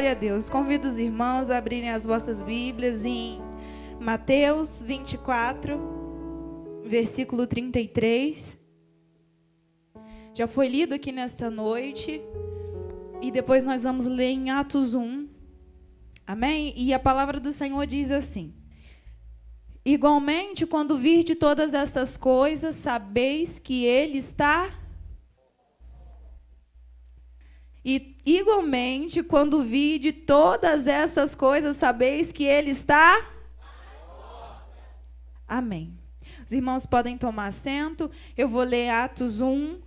Glória a Deus. Convido os irmãos a abrirem as vossas Bíblias em Mateus 24, versículo 33. Já foi lido aqui nesta noite. E depois nós vamos ler em Atos 1. Amém? E a palavra do Senhor diz assim: igualmente, quando virde todas essas coisas, sabeis que Ele está... E igualmente, quando vide todas essas coisas, sabeis que Ele está... Amém. Os irmãos podem tomar assento. Eu vou ler Atos 1,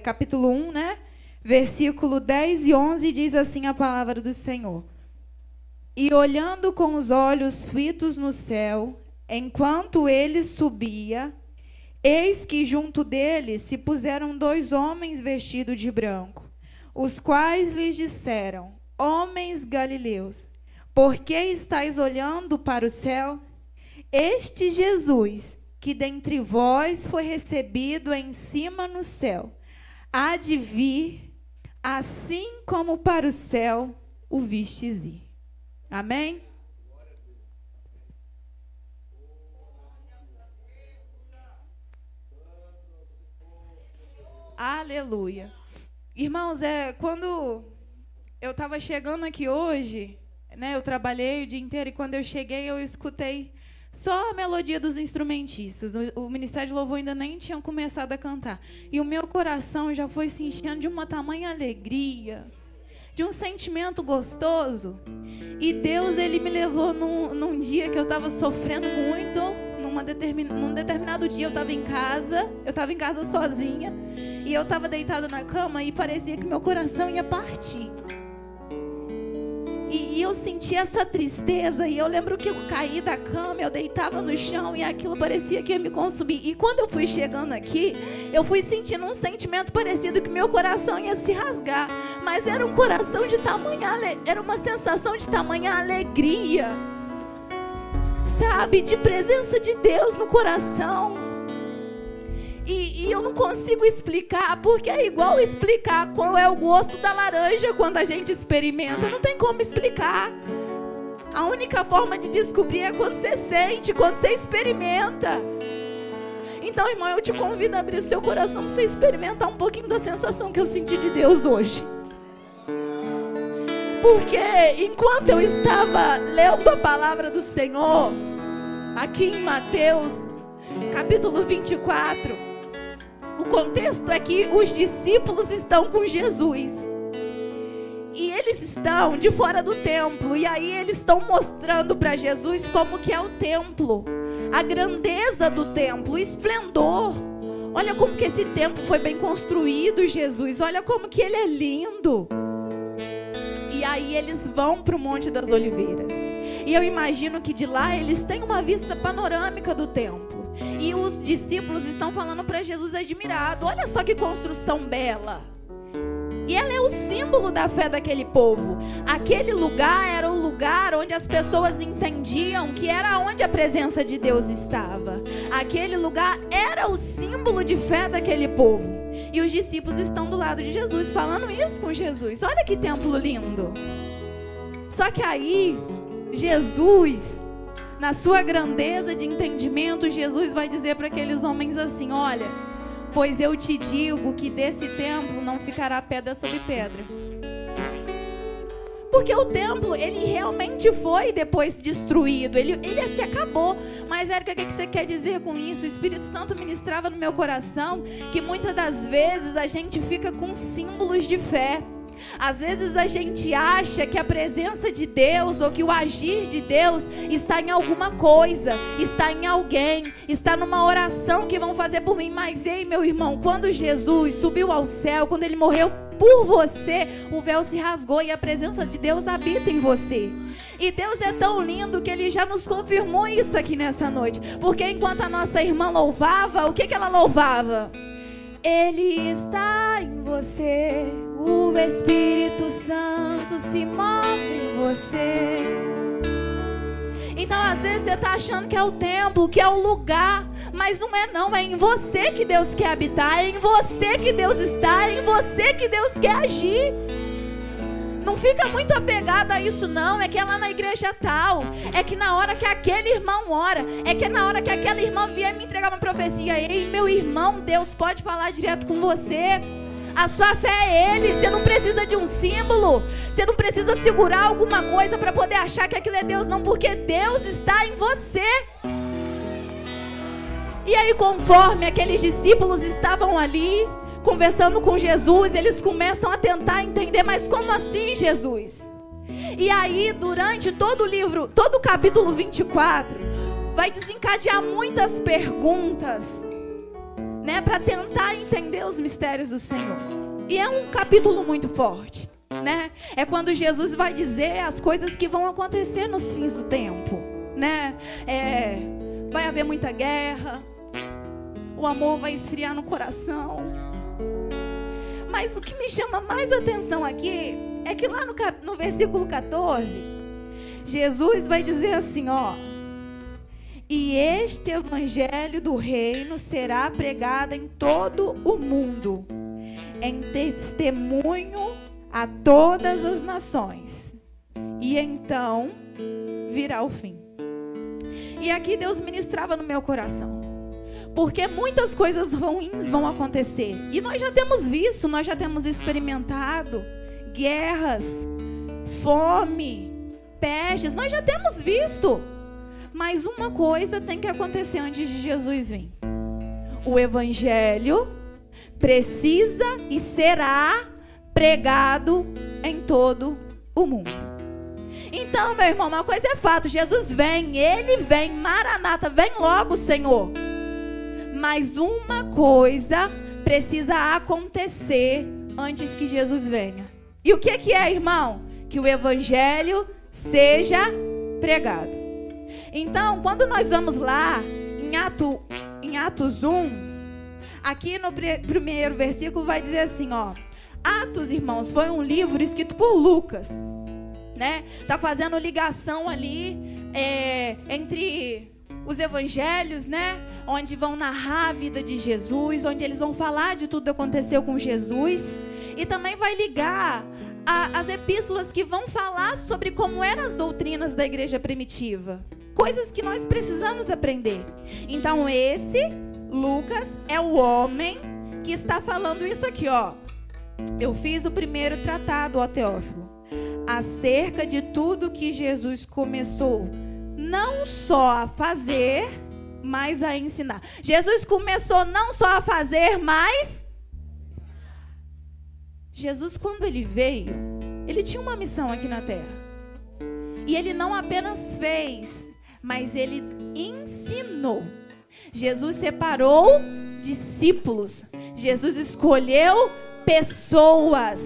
capítulo 1, né? Versículo 10 e 11, diz assim a palavra do Senhor. E olhando com os olhos fitos no céu, enquanto ele subia, eis que junto dele se puseram 2 homens vestidos de branco, os quais lhes disseram: homens galileus, por que estáis olhando para o céu? Este Jesus, que dentre vós foi recebido em cima no céu, há de vir, assim como para o céu o vistes ir. Amém? Aleluia. Irmãos, quando eu estava chegando aqui hoje, né, eu trabalhei o dia inteiro, e quando eu cheguei eu escutei só a melodia dos instrumentistas. O Ministério de Louvor ainda nem tinha começado a cantar. E o meu coração já foi se enchendo de uma tamanha alegria, de um sentimento gostoso. E Deus, Ele me levou num dia que eu estava sofrendo muito. Num determinado dia eu estava em casa sozinha. E eu estava deitada na cama e parecia que meu coração ia partir. E eu senti essa tristeza, e eu lembro que eu caí da cama, eu deitava no chão, e aquilo parecia que ia me consumir. E quando eu fui chegando aqui, eu fui sentindo um sentimento parecido que meu coração ia se rasgar. Mas era um coração de era uma sensação de tamanha alegria, sabe, de presença de Deus no coração. E eu não consigo explicar, porque é igual explicar qual é o gosto da laranja quando a gente experimenta. Não tem como explicar. A única forma de descobrir é quando você sente, quando você experimenta. Então, irmão, eu te convido a abrir o seu coração para você experimentar um pouquinho da sensação que eu senti de Deus hoje. Porque enquanto eu estava lendo a palavra do Senhor, aqui em Mateus, capítulo 24, o contexto é que os discípulos estão com Jesus. E eles estão de fora do templo. E aí eles estão mostrando para Jesus como que é o templo, a grandeza do templo, o esplendor. Olha como que esse templo foi bem construído, Jesus. Olha como que ele é lindo. E aí eles vão para o Monte das Oliveiras. E eu imagino que de lá eles têm uma vista panorâmica do templo. E os discípulos estão falando para Jesus admirado: olha só que construção bela. E ela é o símbolo da fé daquele povo. Aquele lugar era o lugar onde as pessoas entendiam que era onde a presença de Deus estava. Aquele lugar era o símbolo de fé daquele povo. E os discípulos estão do lado de Jesus, falando isso com Jesus: olha que templo lindo. Só que aí, Jesus, na sua grandeza de entendimento, Jesus vai dizer para aqueles homens assim: olha, pois eu te digo que desse templo não ficará pedra sobre pedra. Porque o templo, ele realmente foi depois destruído, ele se acabou. Mas Érica, o que você quer dizer com isso? O Espírito Santo ministrava no meu coração que muitas das vezes a gente fica com símbolos de fé. Às vezes a gente acha que a presença de Deus ou que o agir de Deus está em alguma coisa, está em alguém, está numa oração que vão fazer por mim. Mas ei, meu irmão, quando Jesus subiu ao céu, quando ele morreu por você, o véu se rasgou e a presença de Deus habita em você. E Deus é tão lindo que Ele já nos confirmou isso aqui nessa noite. Porque enquanto a nossa irmã louvava, o que ela louvava? Ele está em você, o Espírito Santo se move em você. Então às vezes você está achando que é o templo, que é o lugar, mas não é não, é em você que Deus quer habitar, é em você que Deus está, é em você que Deus quer agir. Não fica muito apegado a isso não, é que é lá na igreja tal, é que na hora que aquele irmão ora, é que na hora que aquela irmã vier me entregar uma profecia. Ei, meu irmão, Deus pode falar direto com você. A sua fé é Ele. Você não precisa de um símbolo, você não precisa segurar alguma coisa para poder achar que aquilo é Deus, não, porque Deus está em você. E aí, conforme aqueles discípulos estavam ali conversando com Jesus, eles começam a tentar entender, mas como assim, Jesus? E aí, durante todo o livro, todo o capítulo 24, vai desencadear muitas perguntas, né, para tentar entender os mistérios do Senhor. E é um capítulo muito forte, né? É quando Jesus vai dizer as coisas que vão acontecer nos fins do tempo, né? Vai haver muita guerra, o amor vai esfriar no coração. Mas o que me chama mais atenção aqui é que lá no versículo 14, Jesus vai dizer assim, ó: e este evangelho do reino será pregado em todo o mundo, em testemunho a todas as nações, e então virá o fim. E aqui Deus ministrava no meu coração, porque muitas coisas ruins vão acontecer, e nós já temos visto, nós já temos experimentado guerras, fome, pestes, nós já temos visto. Mas uma coisa tem que acontecer antes de Jesus vir: o evangelho precisa e será pregado em todo o mundo. Então, meu irmão, uma coisa é fato: Jesus vem, Ele vem, Maranata, vem logo, Senhor. Mas uma coisa precisa acontecer antes que Jesus venha. E o que é, irmão? Que o evangelho seja pregado. Então, quando nós vamos lá em Atos 1, aqui no primeiro versículo vai dizer assim, ó: Atos, irmãos, foi um livro escrito por Lucas, né? Tá fazendo ligação ali entre os evangelhos, né? Onde vão narrar a vida de Jesus, onde eles vão falar de tudo que aconteceu com Jesus, e também vai ligar as epístolas que vão falar sobre como eram as doutrinas da igreja primitiva, coisas que nós precisamos aprender. Então esse Lucas é o homem que está falando isso aqui, ó: eu fiz o primeiro tratado, ó Teófilo, acerca de tudo que Jesus começou não só a fazer, mas a ensinar. Jesus começou não só a fazer, mas Jesus, quando ele veio, ele tinha uma missão aqui na terra. E ele não apenas fez, mas ele ensinou. Jesus separou discípulos. Jesus escolheu pessoas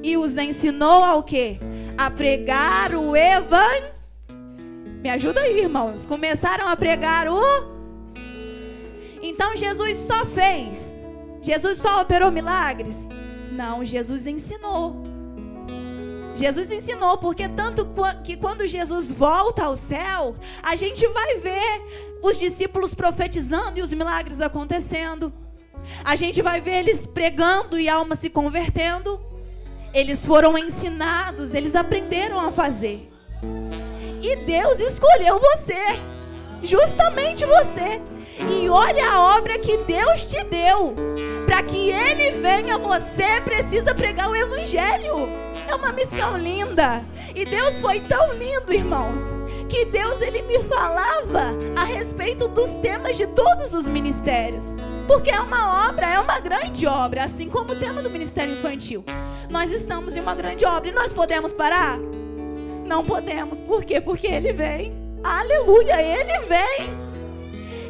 e os ensinou ao quê? A pregar o evangelho. Me ajuda aí, irmãos. Começaram a pregar o... Então Jesus só fez? Jesus só operou milagres? Não, Jesus ensinou. Jesus ensinou, porque tanto que quando Jesus volta ao céu, a gente vai ver os discípulos profetizando e os milagres acontecendo. A gente vai ver eles pregando e almas se convertendo. Eles foram ensinados, eles aprenderam a fazer. E Deus escolheu você, justamente você. E olha a obra que Deus te deu. Para que Ele venha, você precisa pregar o evangelho. É uma missão linda. E Deus foi tão lindo, irmãos, que Deus, Ele me falava a respeito dos temas de todos os ministérios. Porque é uma obra, é uma grande obra. Assim como o tema do Ministério Infantil. Nós estamos em uma grande obra. E nós podemos parar? Não podemos. Por quê? Porque Ele vem. Aleluia, Ele vem.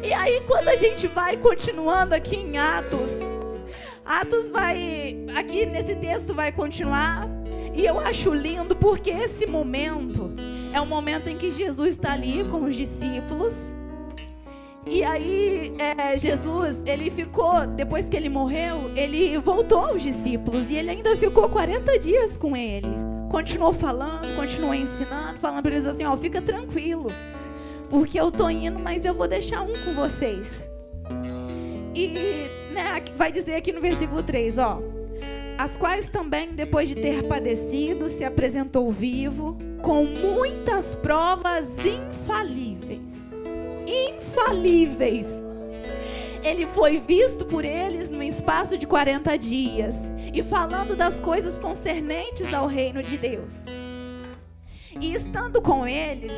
E aí, quando a gente vai continuando aqui em Atos vai, aqui nesse texto vai continuar. E eu acho lindo, porque esse momento é o momento em que Jesus está ali com os discípulos. E aí, Jesus, ele ficou, depois que ele morreu, ele voltou aos discípulos. E ele ainda ficou 40 dias com ele. Continuou falando, continuou ensinando, falando para eles assim, ó, fica tranquilo. Porque eu tô indo, mas eu vou deixar um com vocês. E, né, vai dizer aqui no versículo 3, ó: as quais também, depois de ter padecido, se apresentou vivo, com muitas provas infalíveis. Infalíveis. Ele foi visto por eles no espaço de 40 dias, e falando das coisas concernentes ao reino de Deus. E estando com eles,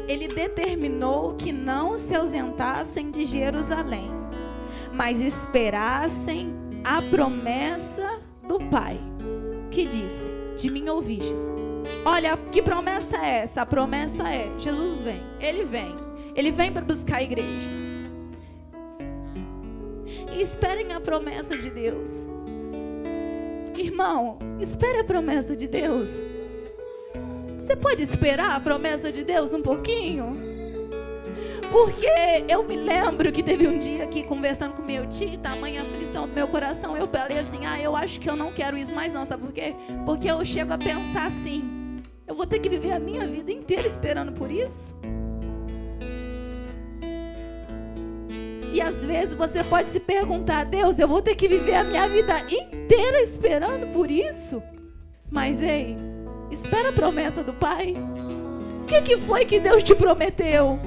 ele determinou que não se ausentassem de Jerusalém, mas esperassem a promessa do Pai, que disse: de mim ouvistes. Olha, que promessa é essa? A promessa é: Jesus vem, ele vem para buscar a igreja. E esperem a promessa de Deus. Irmão, espere a promessa de Deus. Você pode esperar a promessa de Deus um pouquinho? Porque eu me lembro que teve um dia aqui conversando com meu tio, tamanha aflição do meu coração, eu falei assim: eu acho que eu não quero isso mais não, sabe por quê? Porque eu chego a pensar assim: eu vou ter que viver a minha vida inteira esperando por isso? E às vezes você pode se perguntar: Deus, eu vou ter que viver a minha vida inteira esperando por isso? Mas ei, espera a promessa do Pai. O que foi que Deus te prometeu?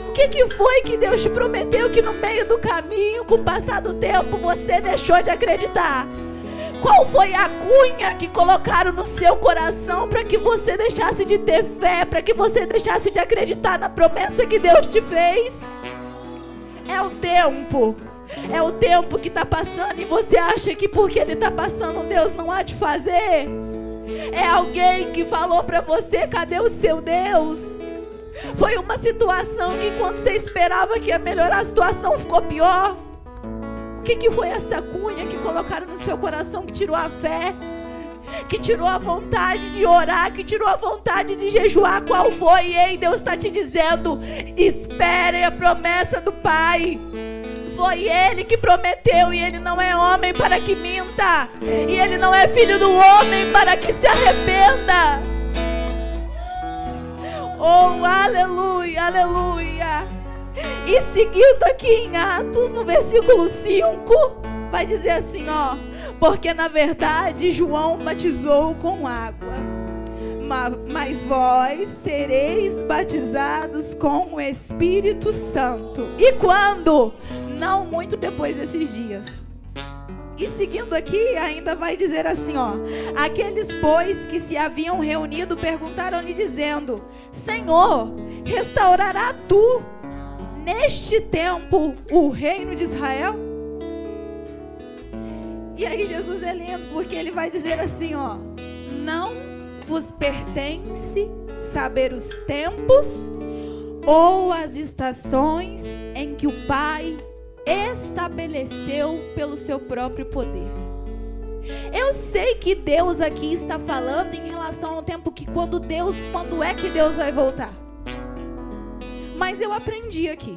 O que foi que Deus te prometeu que no meio do caminho, com o passar do tempo, você deixou de acreditar? Qual foi a cunha que colocaram no seu coração para que você deixasse de ter fé, para que você deixasse de acreditar na promessa que Deus te fez? É o tempo. É o tempo que está passando e você acha que porque ele está passando, Deus não há de fazer? É alguém que falou para você: cadê o seu Deus? Foi uma situação que quando você esperava que ia melhorar, a situação ficou pior. O que foi essa cunha que colocaram no seu coração que tirou a fé, que tirou a vontade de orar, que tirou a vontade de jejuar? Qual foi? Ei, Deus está te dizendo: espere a promessa do Pai. Foi Ele que prometeu, e Ele não é homem para que minta, e Ele não é filho do homem para que se arrependa. Oh, aleluia, aleluia. E seguindo aqui em Atos, no versículo 5, vai dizer assim, ó: porque na verdade João batizou com água, mas vós sereis batizados com o Espírito Santo. E quando? Não muito depois desses dias. E seguindo aqui, ainda vai dizer assim, ó: aqueles, pois, que se haviam reunido, perguntaram-lhe, dizendo: Senhor, restaurará tu neste tempo o reino de Israel? E aí Jesus é lindo, porque ele vai dizer assim, ó: não vos pertence saber os tempos ou as estações em que o Pai estabeleceu pelo seu próprio poder. Eu sei que Deus aqui está falando em relação ao tempo que quando é que Deus vai voltar. Mas eu aprendi aqui: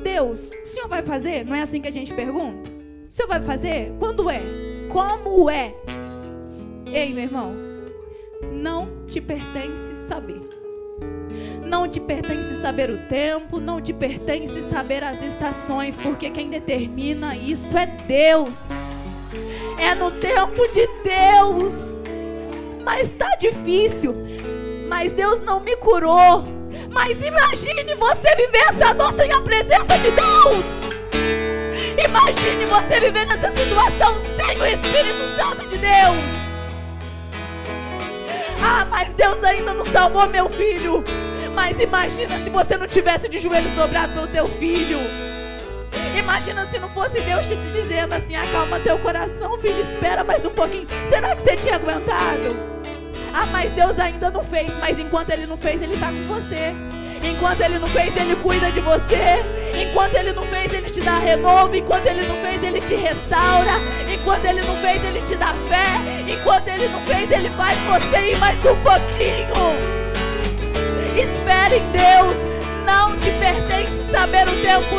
Deus, o Senhor vai fazer? Não é assim que a gente pergunta? O Senhor vai fazer? Quando é? Como é? Ei, meu irmão, não te pertence saber. Não te pertence saber o tempo, não te pertence saber as estações, porque quem determina isso é Deus. É no tempo de Deus. Mas está difícil. Mas Deus não me curou. Mas imagine você viver essa dor sem a presença de Deus. Imagine você viver nessa situação sem o Espírito Santo de Deus. Ah, mas Deus ainda não salvou meu filho. Mas imagina se você não tivesse de joelhos dobrados pelo teu filho. Imagina se não fosse Deus te dizendo assim: acalma teu coração, filho, espera mais um pouquinho. Será que você tinha aguentado? Ah, mas Deus ainda não fez. Mas enquanto Ele não fez, Ele está com você. Enquanto Ele não fez, Ele cuida de você. Enquanto Ele não fez, Ele te dá renovo. Enquanto Ele não fez, Ele te restaura. Enquanto Ele não fez, Ele te dá fé. Enquanto Ele não fez, Ele faz você ir mais um pouquinho. Espere em Deus. Não te pertence saber o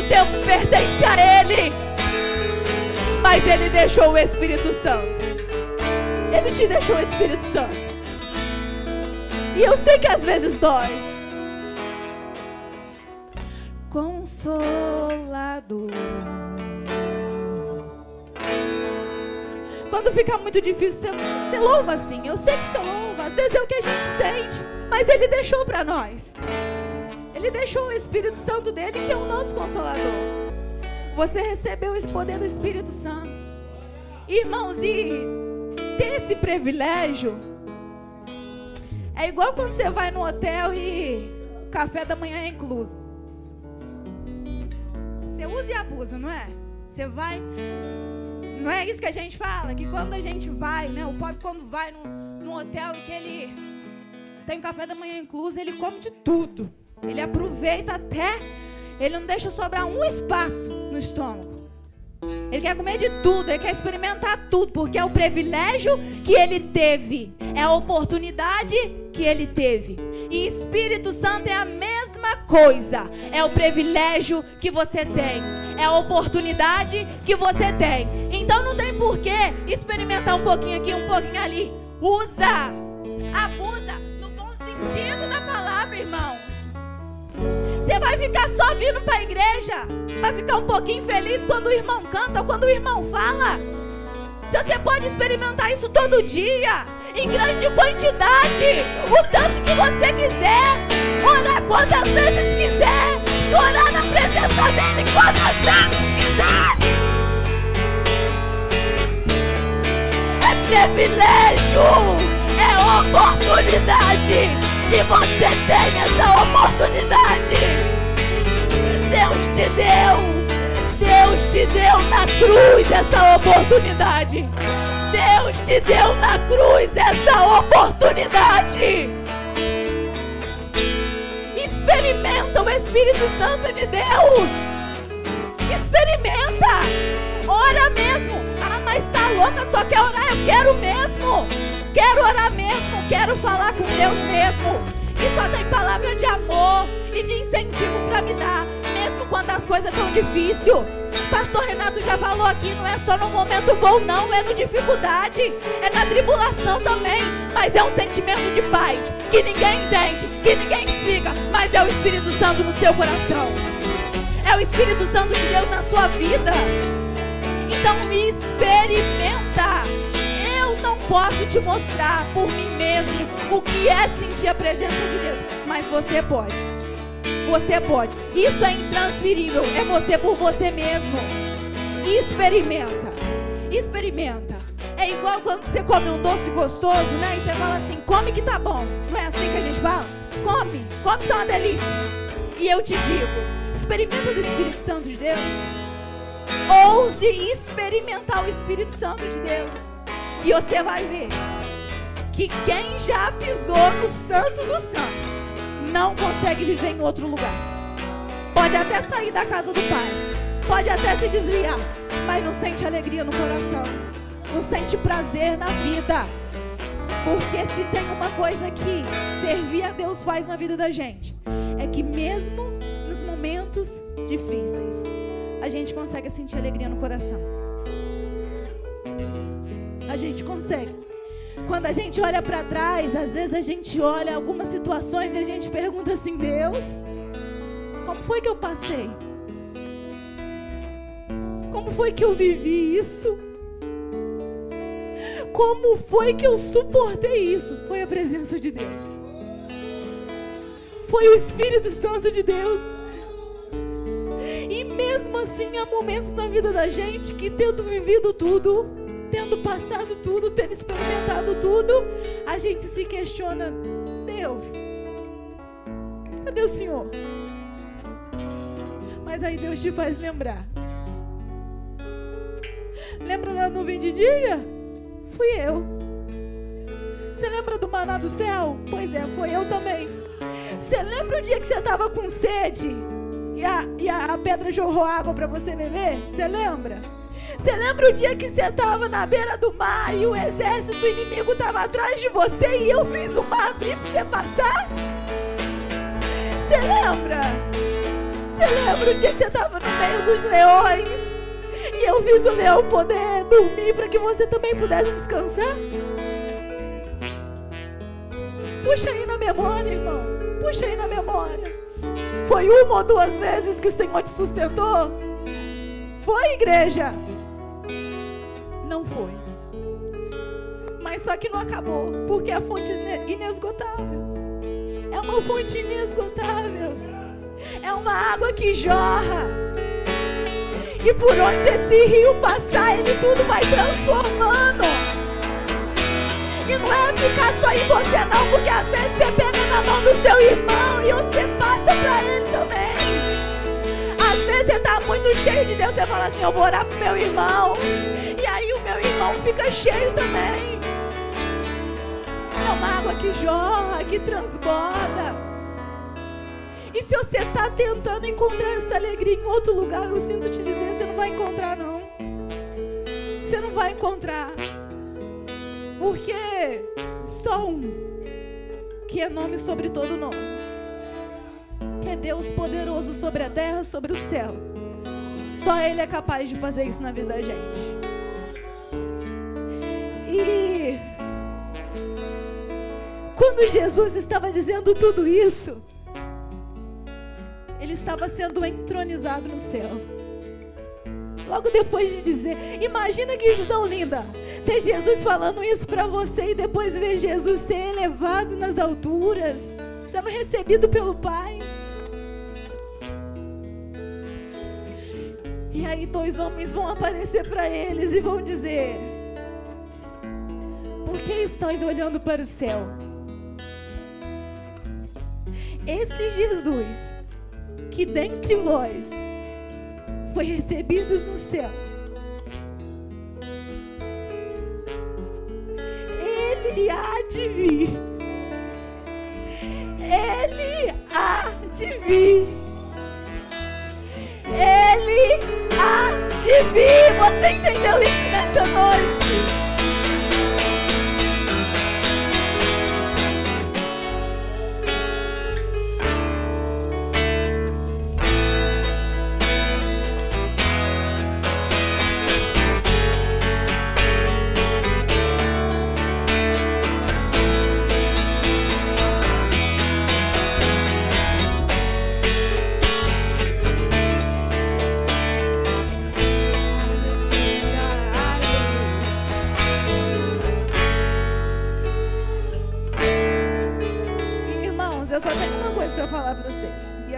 tempo pertence a Ele. Mas Ele deixou o Espírito Santo. Ele te deixou o Espírito Santo. E eu sei que às vezes dói. Consolador, Quando fica muito difícil, você louva assim. Eu sei que você louva, às vezes é o que a gente sente, mas Ele deixou para nós. Ele deixou o Espírito Santo dele, que é o nosso Consolador. Você recebeu esse poder do Espírito Santo. Irmãos, e ter esse privilégio é igual quando você vai no hotel e o café da manhã é incluso. Você usa e abusa, não é? Você vai... Não é isso que a gente fala? Que quando a gente vai, né? O pobre quando vai no hotel e que ele tem o café da manhã incluso, ele come de tudo. Ele aproveita até... Ele não deixa sobrar um espaço no estômago. Ele quer comer de tudo, ele quer experimentar tudo, porque é o privilégio que ele teve, é a oportunidade que ele teve. E Espírito Santo é a mesma coisa, é o privilégio que você tem, é a oportunidade que você tem. Então não tem porquê experimentar um pouquinho aqui, um pouquinho ali. Usa, abusa no bom sentido da palavra, irmãos. Você vai ficar só vindo para a igreja, vai ficar um pouquinho feliz quando o irmão canta ou quando o irmão fala. Se você pode experimentar isso todo dia, em grande quantidade, o tanto que você quiser, orar quantas vezes quiser, chorar na presença dele quantas vezes quiser. É privilégio, é oportunidade. E você tem essa oportunidade. Deus te deu na cruz essa oportunidade. Deus te deu na cruz essa oportunidade. Experimenta o Espírito Santo de Deus. Experimenta. Ora mesmo. Ah, mas tá louca, só quer orar. Eu quero mesmo. Quero orar mesmo, quero falar com Deus mesmo. E só tem palavra de amor e de incentivo para me dar, mesmo quando as coisas estão difíceis. Pastor Renato já falou aqui, não é só no momento bom não, é no dificuldade, é na tribulação também. Mas é um sentimento de paz, que ninguém entende, que ninguém explica, mas é o Espírito Santo no seu coração. É o Espírito Santo de Deus na sua vida. Então experimenta. Não posso te mostrar por mim mesmo o que é sentir a presença de Deus, mas você pode. Você pode. Isso é intransferível. É você por você mesmo. Experimenta. Experimenta. É igual quando você come um doce gostoso, né? E você fala assim, come que tá bom. Não é assim que a gente fala? Come que tá uma delícia. E eu te digo, experimenta do Espírito Santo de Deus. Ouse experimentar o Espírito Santo de Deus. E você vai ver que quem já pisou no Santo dos Santos não consegue viver em outro lugar. Pode até sair da casa do Pai, pode até se desviar, mas não sente alegria no coração, não sente prazer na vida. Porque se tem uma coisa que servir a Deus faz na vida da gente, é que mesmo nos momentos difíceis, a gente consegue sentir alegria no coração. A gente consegue. Quando a gente olha para trás, às vezes a gente olha algumas situações e a gente pergunta assim, Deus, como foi que eu passei? Como foi que eu vivi isso? Como foi que eu suportei isso? Foi a presença de Deus. Foi o Espírito Santo de Deus. E mesmo assim há momentos na vida da gente que, tendo vivido tudo, tendo passado tudo, tendo experimentado tudo, a gente se questiona, Deus, cadê o Senhor? Mas aí Deus te faz lembrar. Lembra da nuvem de dia? Fui eu. Você lembra do maná do céu? Pois é, foi eu também. Você lembra o dia que você estava com sede e a pedra jorrou água para você beber? Você lembra? Você lembra o dia que você estava na beira do mar e o exército inimigo estava atrás de você e eu fiz o mar abrir para você passar? Você lembra? Você lembra o dia que você estava no meio dos leões e eu fiz o leão poder dormir para que você também pudesse descansar? Puxa aí na memória, irmão. Puxa aí na memória. Foi uma ou duas vezes que o Senhor te sustentou? Foi, igreja? Não foi. Mas só que não acabou, porque a fonte é inesgotável. É uma fonte inesgotável. É uma água que jorra. E por onde esse rio passar, ele tudo vai transformando. E não é ficar só em você não, porque às vezes você pega na mão do seu irmão e você passa pra ele também. Às vezes você tá muito cheio de Deus, você fala assim, eu vou orar pro meu irmão. E aí o meu irmão fica cheio também. É uma água que jorra, que transborda. E se você está tentando encontrar essa alegria em outro lugar, eu sinto te dizer, você não vai encontrar não. Você não vai encontrar. Porque só um, que é nome sobre todo nome, que é Deus poderoso sobre a terra, sobre o céu. Só Ele é capaz de fazer isso na vida da gente. E quando Jesus estava dizendo tudo isso, Ele estava sendo entronizado no céu. Logo depois de dizer, imagina que visão linda, ter Jesus falando isso para você e depois ver Jesus ser elevado nas alturas, sendo recebido pelo Pai. E aí 2 homens vão aparecer para eles e vão dizer, por que estáis olhando para o céu? Esse Jesus que dentre vós foi recebido no céu, Ele há de vir. Ele há de vir. Ele há de vir. Você entendeu isso nessa noite?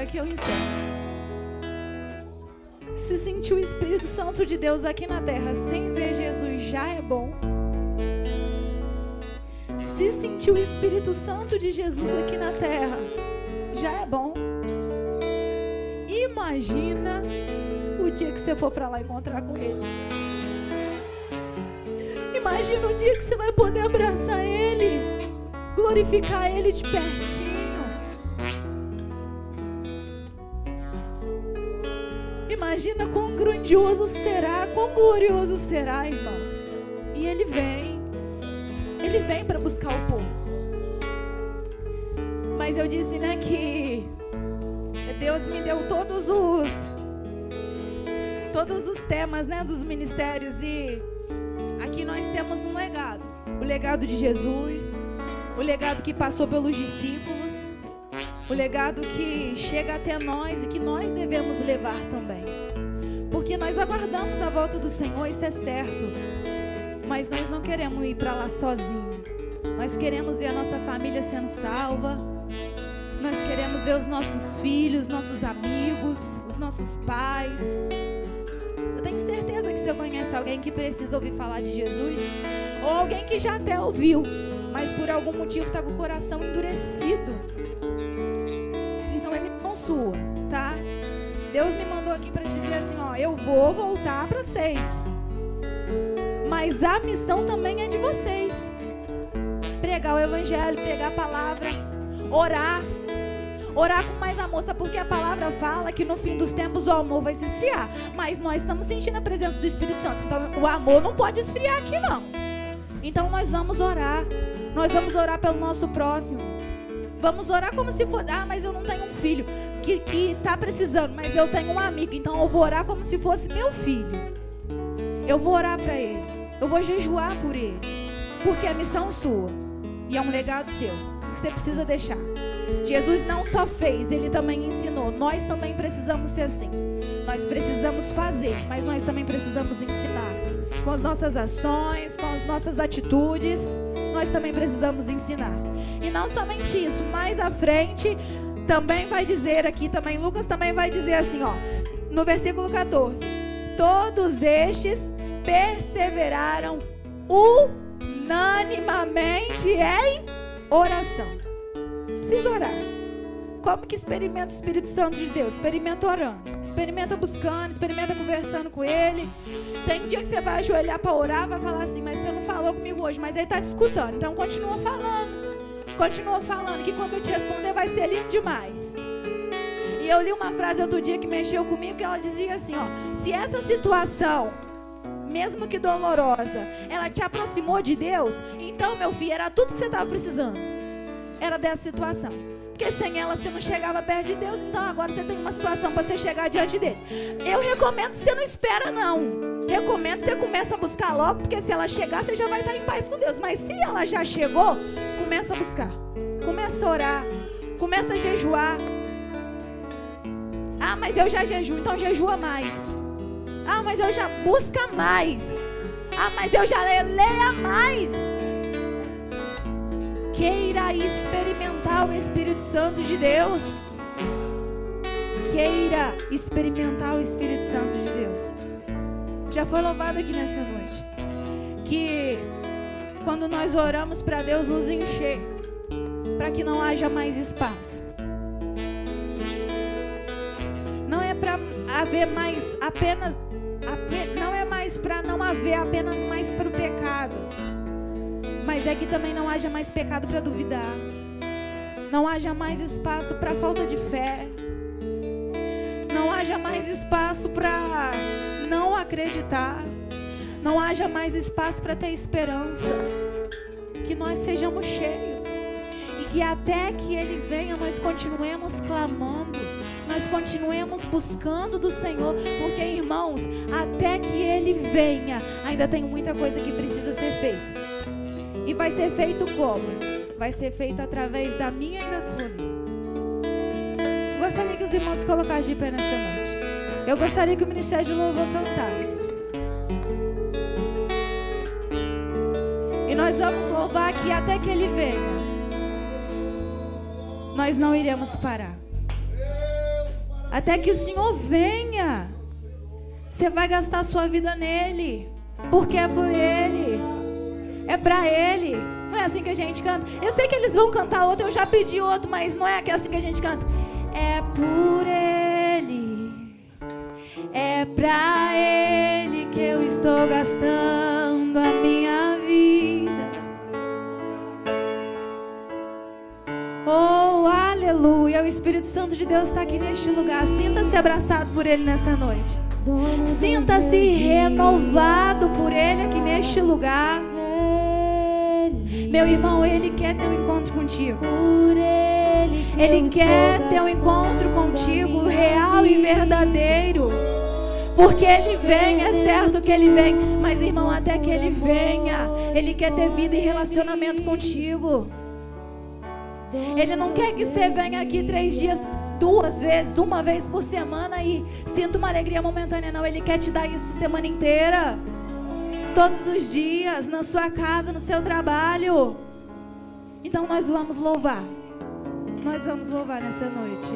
Que eu encerro. Se sentir o Espírito Santo de Deus aqui na terra sem ver Jesus já é bom. Se sentir o Espírito Santo de Jesus aqui na terra já é bom. Imagina o dia que você for para lá encontrar com Ele. Imagina o dia que você vai poder abraçar Ele, glorificar Ele de pertinho. Imagina quão grandioso será, quão glorioso será, irmãos. E Ele vem para buscar o povo. Mas eu disse, né, que Deus me deu todos os temas, né, dos ministérios. E aqui nós temos um legado. O legado de Jesus, o legado que passou pelos discípulos, o legado que chega até nós e que nós devemos levar também. Porque nós aguardamos a volta do Senhor, isso é certo. Mas nós não queremos ir para lá sozinhos. Nós queremos ver a nossa família sendo salva. Nós queremos ver os nossos filhos, nossos amigos, os nossos pais. Eu tenho certeza que você conhece alguém que precisa ouvir falar de Jesus. Ou alguém que já até ouviu, mas por algum motivo está com o coração endurecido. Então é missão sua, tá? Deus me mandou aqui para dizer assim, ó, eu vou voltar para vocês. Mas a missão também é de vocês. Pregar o evangelho, pregar a palavra, orar. Orar com mais amor, sabe? Porque a palavra fala que no fim dos tempos o amor vai se esfriar. Mas nós estamos sentindo a presença do Espírito Santo. Então o amor não pode esfriar aqui não. Então nós vamos orar. Nós vamos orar pelo nosso próximo. Vamos orar como se fosse, mas eu não tenho um filho que está precisando, mas eu tenho um amigo. Então eu vou orar como se fosse meu filho. Eu vou orar para ele. Eu vou jejuar por ele. Porque é missão sua. E é um legado seu. Que você precisa deixar. Jesus não só fez, Ele também ensinou. Nós também precisamos ser assim. Nós precisamos fazer, mas nós também precisamos ensinar. Com as nossas ações, com as nossas atitudes. nós também precisamos ensinar. E não somente isso, mais à frente também vai dizer aqui, também Lucas também vai dizer assim, ó, no versículo 14: todos estes perseveraram unanimamente em oração. Precisa orar. Como que experimenta o Espírito Santo de Deus? Experimenta orando, experimenta buscando, experimenta conversando com Ele. Tem dia que você vai ajoelhar para orar, vai falar assim, mas você não falou comigo hoje, mas Ele está te escutando, então continua falando, que quando eu te responder vai ser lindo demais. E eu li uma frase outro dia que mexeu comigo, que ela dizia assim, ó, se essa situação, mesmo que dolorosa, ela te aproximou de Deus, então, meu filho, era tudo que você estava precisando, era dessa situação. Porque sem ela você não chegava perto de Deus. Então agora você tem uma situação para você chegar diante dele. Eu recomendo que você não espera não. Recomendo que você comece a buscar logo. Porque se ela chegar você já vai estar em paz com Deus. Mas se ela já chegou, começa a buscar. Começa a orar. Começa a jejuar. Ah, mas eu já jejuo. Então jejua mais. Ah, mas eu já busca mais. Ah, mas eu já leia mais. Queira experimentar o Espírito Santo de Deus. Queira experimentar o Espírito Santo de Deus. Já foi louvado aqui nessa noite que quando nós oramos para Deus nos encher, para que não haja mais espaço, não é para haver mais apenas, não é mais para não haver apenas mais para o pecado, mas é que também não haja mais pecado para duvidar. Não haja mais espaço para falta de fé. Não haja mais espaço para não acreditar. Não haja mais espaço para ter esperança. Que nós sejamos cheios. E que até que Ele venha, nós continuemos clamando. Nós continuemos buscando do Senhor. Porque, irmãos, até que Ele venha, ainda tem muita coisa que precisa ser feita. E vai ser feito como? Vai ser feito através da minha e da sua vida. Gostaria que os irmãos se colocassem de pé nessa noite. Eu gostaria que o Ministério de Louvor cantasse. E nós vamos louvar aqui até que Ele venha. Nós não iremos parar. Até que o Senhor venha. Você vai gastar a sua vida nele. Porque é por Ele. É pra Ele. Não é assim que a gente canta. Eu sei que eles vão cantar outro, eu já pedi outro, mas não é assim que a gente canta. É por Ele. É pra Ele que eu estou gastando a minha vida. Oh, aleluia. O Espírito Santo de Deus está aqui neste lugar. Sinta-se abraçado por Ele nessa noite. Sinta-se renovado por Ele aqui neste lugar. Meu irmão, Ele quer ter um encontro contigo. Ele quer ter um encontro contigo real e verdadeiro. Porque Ele vem, é certo que Ele vem. Mas, irmão, até que Ele venha, Ele quer ter vida e relacionamento contigo. Ele não quer que você venha aqui 3 dias, 2 vezes, uma vez por semana e sinta uma alegria momentânea. Não, Ele quer te dar isso a semana inteira. Todos os dias, na sua casa, no seu trabalho. Então nós vamos louvar. Nós vamos louvar nessa noite.